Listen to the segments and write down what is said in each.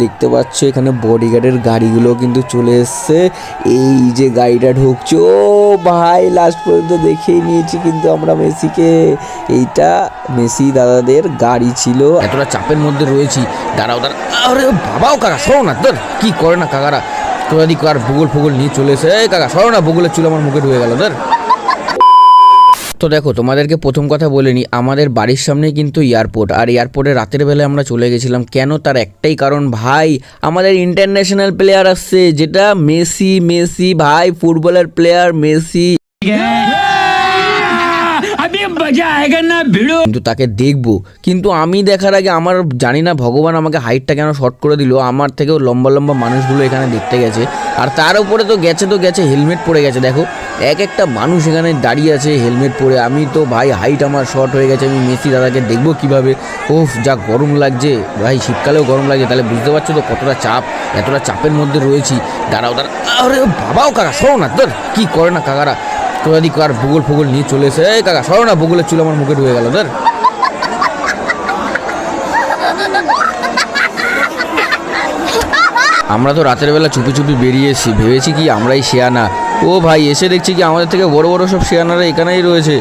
দেখতে পাচ্ছ এখানে বডিগার্ডের গাড়িগুলো কিন্তু চলে এসছে। এই যে গাড়িটা ঢুকছে, ও ভাই লাস্ট পর্যন্ত দেখেই নিয়েছি কিন্তু আমরা মেসিকে। এইটা মেসি দাদাদের গাড়ি ছিল। এতটা চাপের মধ্যে রয়েছি, দাঁড়াও আরে বাবাও কাকা সরো না, তোর কি করে না কাকারা তোরাদি কার ভূগোল ফুগোল নিয়ে চলে এসে কাকা সরো না, ভূগোলের চুল আমার মুখে ঢুকে গেল তোর। তো দেখো তোমাদেরকে প্রথম কথা বলে নিই, আমাদের বাড়ির সামনেই কিন্তু এয়ারপোর্ট, আর এয়ারপোর্টে রাতের বেলায় আমরা চলে গেছিলাম। কেন? তার একটাই কারণ ভাই, আমাদের ইন্টারন্যাশনাল প্লেয়ার আসছে, যেটা মেসি ভাই, ফুটবলের প্লেয়ার মেসি। কিন্তু তাকে দেখবো, কিন্তু আমি দেখার আগে আমার জানি না ভগবান আমাকে হাইটটা কেন শর্ট করে দিল, আমার থেকেও লম্বা লম্বা মানুষগুলো এখানে দেখতে গেছে। আর তার উপরে তো গেছে হেলমেট পরে গেছে। দেখো একটা মানুষ এখানে দাঁড়িয়ে আছে হেলমেট পরে। আমি তো ভাই হাইট আমার শর্ট হয়ে গেছে, আমি মেসি দাদাকে দেখবো কিভাবে? ওফ যা গরম লাগছে ভাই, শীতকালেও গরম লাগছে, তাহলে বুঝতে পারছো তো কতটা চাপ, এতটা চাপের মধ্যে রয়েছি। দাঁড়াও আরে বাবাও কাকা সরো না, তোর কি করে না কাকারা তোরাদি কার ভূগোল ফুগোল নিয়ে চলে এসে কাকা সরো না, ভূগোলের চুল আমার মুখে ঢুকে গেল তোর। আমরা তো রাতের বেলা চুপি চুপি বেরিয়ে এসেছি, ভেবেছি কি আমরাই শেয়ানা। ও ভাই এসে দেখছি কি আমাদের থেকে বড় বড় সব শেয়ানারা এখানেই রয়েছে।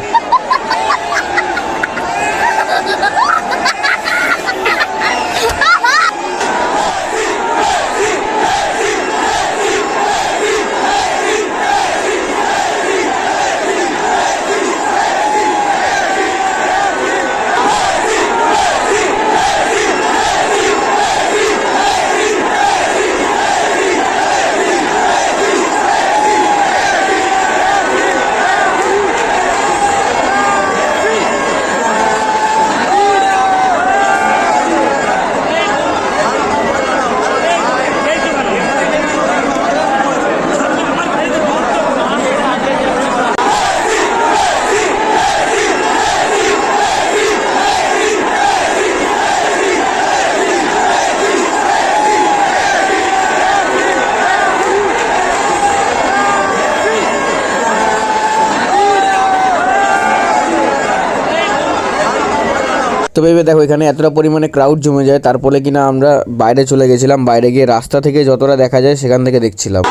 তো ভেবে দেখো এখানে এতটা পরিমাণে ক্রাউড জমে যায়, তারপরে কিনা আমরা বাইরে চলে গেছিলাম। বাইরে গিয়ে রাস্তা থেকে যতটা দেখা যায় সেখান থেকে দেখছিলাম।